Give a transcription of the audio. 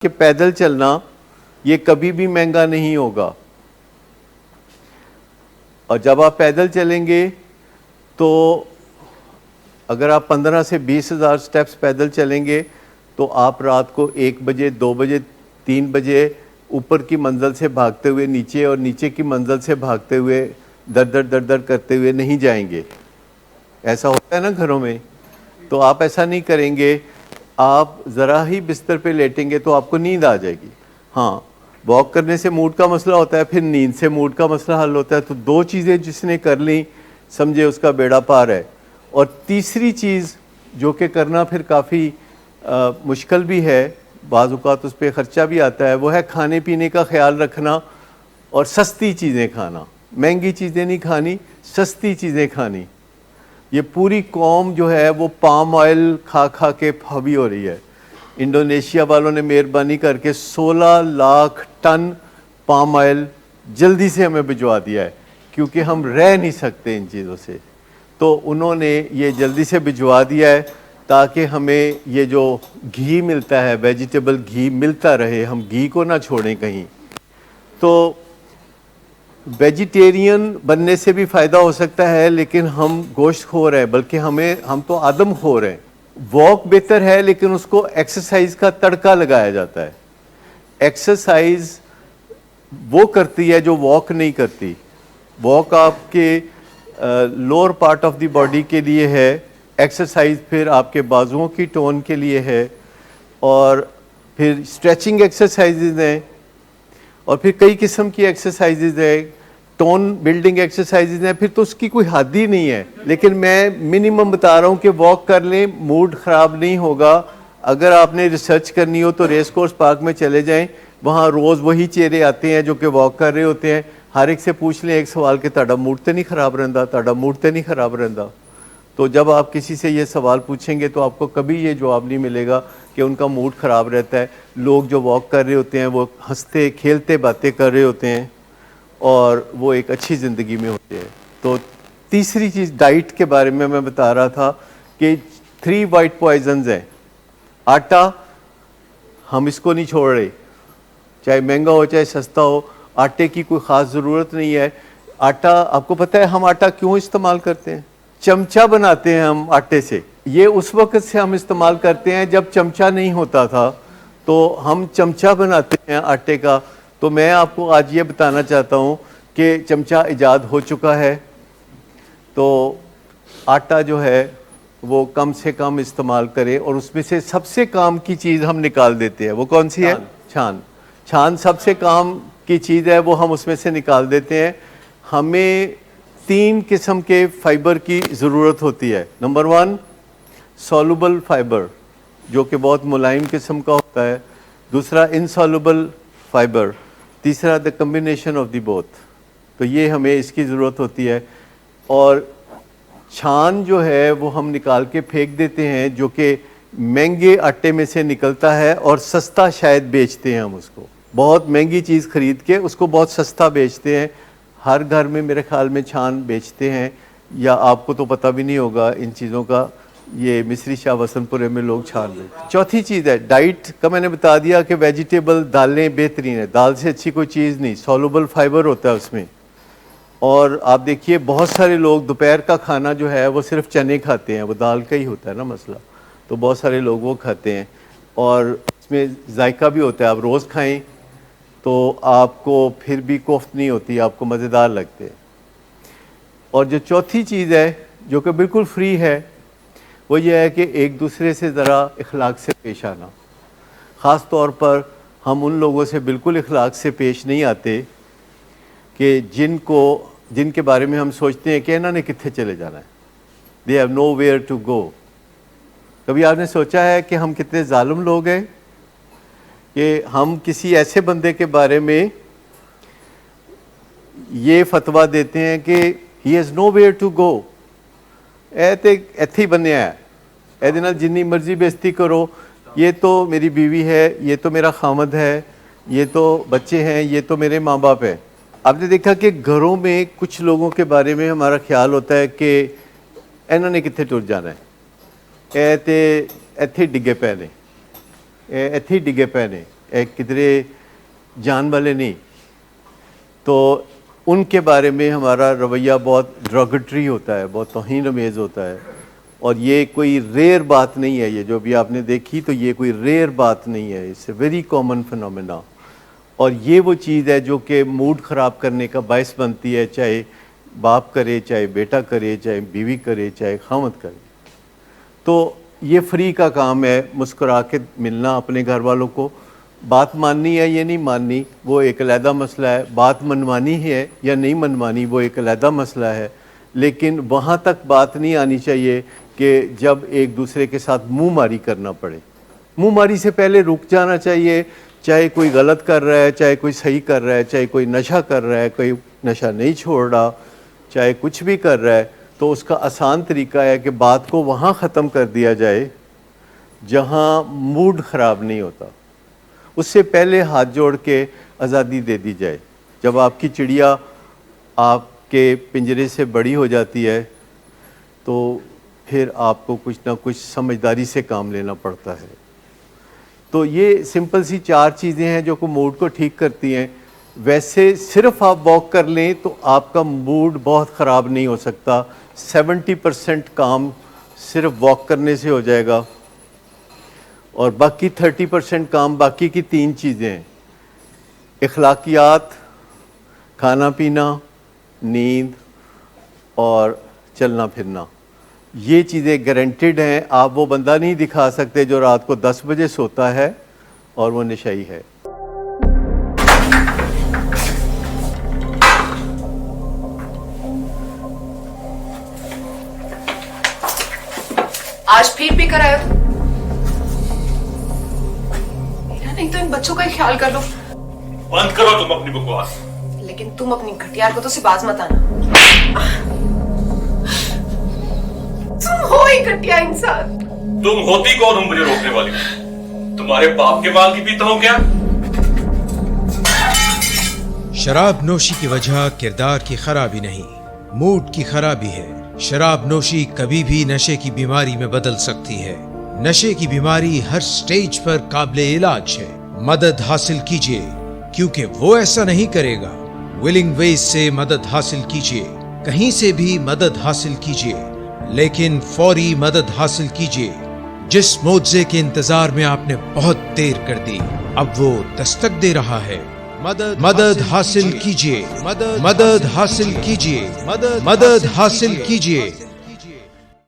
कि पैदल चलना ये कभी भी महंगा नहीं होगा। और जब आप पैदल चलेंगे तो अगर आप 15 से 20 हज़ार स्टेप्स पैदल चलेंगे तो आप रात को 1 बजे 2 बजे 3 बजे ऊपर की मंजिल से भागते हुए नीचे और नीचे की मंजिल से भागते हुए दर दर करते हुए नहीं जाएंगे। ऐसा होता है ना घरों में, तो आप ऐसा नहीं करेंगे। आप ज़रा ही बिस्तर पे लेटेंगे तो आपको नींद आ जाएगी। हाँ, वॉक करने से मूड का मसला होता है, फिर नींद से मूड का मसला हल होता है। तो दो चीज़ें जिसने कर ली समझे उसका बेड़ा पार है। और तीसरी चीज़ जो कि करना फिर काफ़ी मुश्किल भी है, बाज़ औक़ात उस पर ख़र्चा भी आता है, वो है खाने पीने का ख्याल रखना और सस्ती चीज़ें खाना। महंगी चीज़ें नहीं खानी, सस्ती चीज़ें खानी। ये पूरी कौम जो है वो पाम ऑयल खा खा के फबी हो रही है। इंडोनेशिया वालों ने मेहरबानी करके 16 लाख टन पाम ऑयल जल्दी से हमें भिजवा दिया है, क्योंकि हम रह नहीं सकते इन चीज़ों से। तो उन्होंने ये जल्दी से भिजवा दिया है ताकि हमें ये जो घी मिलता है, वेजिटेबल घी मिलता रहे, हम घी को ना छोड़ें कहीं। तो वेजिटेरियन बनने से भी फ़ायदा हो सकता है, लेकिन हम गोश्त खो रहे हैं, बल्कि हम तो आदम खो रहे हैं। वॉक बेहतर है, लेकिन उसको एक्सरसाइज का तड़का लगाया जाता है। एक्सरसाइज वो करती है जो वॉक नहीं करती। वॉक आपके lower part of the body के लिए है, एक्सरसाइज फिर आपके बाजुओं की टोन के लिए है, और फिर स्ट्रेचिंग एक्सरसाइजेज हैं, और फिर कई किस्म की एक्सरसाइजेज है, टोन बिल्डिंग एक्सरसाइजेज हैं, फिर तो उसकी कोई हद ही नहीं है। लेकिन मैं मिनिमम बता रहा हूँ कि वॉक कर लें, मूड ख़राब नहीं होगा। अगर आपने रिसर्च करनी हो तो रेस कोर्स पार्क में चले जाएं, वहाँ रोज़ वही चेहरे आते हैं जो कि वॉक कर रहे होते हैं। हर एक से पूछ लें एक सवाल कि तुहाडा मूड तो नहीं ख़राब रहता, तुहाडा मूड तो नहीं ख़राब रहता। तो जब आप किसी से ये सवाल पूछेंगे तो आपको कभी ये जवाब नहीं मिलेगा कि उनका मूड ख़राब रहता है। लोग जो वॉक कर रहे होते हैं वो हंसते खेलते बातें कर रहे होते हैं और वो एक अच्छी ज़िंदगी में होते हैं। तो तीसरी चीज़ डाइट के बारे में मैं बता रहा था कि 3 वाइट पॉइजन्स हैं। आटा, हम इसको नहीं छोड़ रहे, चाहे महंगा हो चाहे सस्ता हो, आटे की कोई ख़ास ज़रूरत नहीं है। आटा, आपको पता है हम आटा क्यों इस्तेमाल करते हैं? चमचा बनाते हैं हम आटे से। ये उस वक्त से हम इस्तेमाल करते हैं जब चमचा नहीं होता था, तो हम चमचा बनाते हैं आटे का। तो मैं आपको आज ये बताना चाहता हूँ कि चमचा इजाद हो चुका है, तो आटा जो है वो कम से कम इस्तेमाल करें, और उसमें से सबसे काम की चीज़ हम निकाल देते हैं। वो कौन सी है? छान। छान सबसे काम की चीज़ है, वो हम उसमें से निकाल देते हैं। हमें 3 किस्म के फाइबर की ज़रूरत होती है। नंबर 1 सॉल्युबल फाइबर, जो कि बहुत मुलायम किस्म का होता है। दूसरा इनसॉल्युबल फाइबर। तीसरा the combination of the both. तो ये हमें इसकी ज़रूरत होती है। और छान जो है वो हम निकाल के फेंक देते हैं, जो कि महंगे आटे में से निकलता है और सस्ता शायद बेचते हैं हम उसको। बहुत महंगी चीज़ ख़रीद के उसको बहुत सस्ता बेचते हैं। हर घर में मेरे ख्याल में छान बेचते हैं, या आपको तो पता भी नहीं होगा इन चीज़ों का। ये मिस्री शाह वसनपुरे में लोग छान बेचते हैं। चौथी चीज़ है डाइट का, मैंने बता दिया कि वेजिटेबल दालें बेहतरीन है। दाल से अच्छी कोई चीज़ नहीं, सॉल्युबल फाइबर होता है उसमें। और आप देखिए बहुत सारे लोग दोपहर का खाना जो है वो सिर्फ चने खाते हैं, वो दाल का ही होता है ना मसला, तो बहुत सारे लोग वो खाते हैं। और इसमें जायका भी होता है, आप रोज़ खाएं तो आपको फिर भी कोफ्त नहीं होती, आपको मज़ेदार लगते हैं। और जो चौथी चीज़ है जो कि बिल्कुल फ्री है, वो ये है कि एक दूसरे से ज़रा इखलाक से पेश आना। ख़ास तौर पर हम उन लोगों से बिल्कुल इखलाक से पेश नहीं आते कि जिनके बारे में हम सोचते हैं कि इन्होंने कित्थे चले जाना है, they have nowhere to go. कभी आपने सोचा है कि हम कितने जालिम लोग हैं कि हम किसी ऐसे बंदे के बारे में ये फतवा देते हैं कि he has nowhere to go, इत्थे ही बनिया है, एदे नाल जिन्नी मर्जी बेइज्जती करो, ये तो मेरी बीवी है, ये तो मेरा खामद है, ये तो बच्चे हैं, ये तो मेरे माँ बाप है। आपने देखा कि घरों में कुछ लोगों के बारे में हमारा ख्याल होता है कि इन्होंने कित्थे टुर जाना है, इत्थे डिगे पे ने, इत्थे डिगे पे ने, किधरे जान वाले नहीं, तो उनके बारे में हमारा रवैया बहुत ड्रॉगेटरी होता है, बहुत तौहीन अमेज़ होता है। और ये कोई रेयर बात नहीं है, ये जो भी आपने देखी तो ये कोई रेयर बात नहीं है, it's a very common phenomena. और ये वो चीज़ है जो कि मूड ख़राब करने का बायस बनती है, चाहे बाप करे, चाहे बेटा करे, चाहे बीवी करे, चाहे खामद करे। तो ये फ्री का काम है, मुस्कुरा के मिलना अपने घर वालों को। बात माननी है या नहीं माननी वो एक अलहदा मसला है, बात मनवानी है या नहीं मनवानी वो एक अलहदा मसला है, लेकिन वहाँ तक बात नहीं आनी चाहिए कि जब एक दूसरे के साथ मुँह मारी करना पड़े। मुँह मारी से पहले रुक जाना चाहिए, चाहे कोई गलत कर रहा है, चाहे कोई सही कर रहा है, चाहे कोई नशा कर रहा है, कोई नशा नहीं छोड़ रहा, चाहे कुछ भी कर रहा है, तो उसका आसान तरीका है कि बात को वहाँ ख़त्म कर दिया जाए जहाँ मूड ख़राब नहीं होता। उससे पहले हाथ जोड़ के आज़ादी दे दी जाए। जब आपकी चिड़िया आपके पिंजरे से बड़ी हो जाती है तो फिर आपको कुछ ना कुछ समझदारी से काम लेना पड़ता है। तो ये सिंपल सी 4 चीज़ें हैं जो को मूड को ठीक करती हैं। वैसे सिर्फ आप वॉक कर लें तो आपका मूड बहुत ख़राब नहीं हो सकता। 70% काम सिर्फ वॉक करने से हो जाएगा और बाकी 30% काम बाकी की 3 चीज़ें हैं, इखलाकियात, खाना पीना, नींद और चलना फिरना। ये चीज़ें गारंटेड हैं। आप वो बंदा नहीं दिखा सकते जो रात को 10 बजे सोता है और वो नशाई है। आज फिर भी कराया तो मेरा नहीं तो इन बच्चों का ही ख्याल कर लो। बंद करो तुम अपनी बकवास। लेकिन तुम अपनी घटियार को तो सिर्फ बाज मत आना। तुम हो ही घटिया इंसान। तुम होती कौन हो मुझे रोकने वाली? तुम्हारे बाप के माल की पीता हूं क्या? शराब नोशी की वजह किरदार की खराबी नहीं, मूड की खराबी है। शराब नोशी कभी भी नशे की बीमारी में बदल सकती है। नशे की बीमारी हर स्टेज पर काबिले इलाज है। मदद हासिल कीजिए, क्योंकि वो ऐसा नहीं करेगा। विलिंग वेज से मदद हासिल कीजिए, कहीं से भी मदद हासिल कीजिए, लेकिन फौरी मदद हासिल कीजिए। जिस मुआवजे के इंतजार में आपने बहुत देर कर दी, अब वो दस्तक दे रहा है। मदद हासिल कीजिए, मदद हासिल कीजिए, मदद हासिल कीजिए।